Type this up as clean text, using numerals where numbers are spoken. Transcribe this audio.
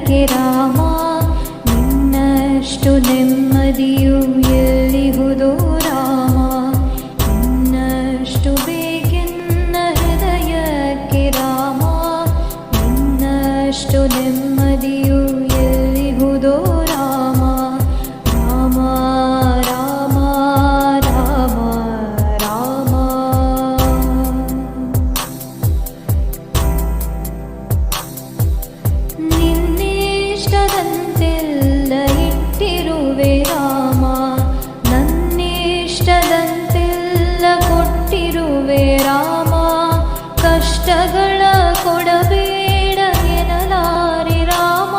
ರಾಮ ನಿನ್ನಷ್ಟು ನೆಮ್ಮದಿಯು ಎಲ್ಲಿಹುದೋ ರಾಮ ನಿನ್ನಷ್ಟು ಬೇಕೆನ್ನ ಹೃದಯಕ್ಕೆ ರಾಮ ನಿನ್ನಷ್ಟು ನೆಮ್ಮದಿಯು ಎಲ್ಲಿಹುದೋ ರಾಮ ರಾಮ ರಾಮ ರಾಮ ರಾಮ ನಿನ್ನಿಷ್ಟದಂತೆಲ್ಲ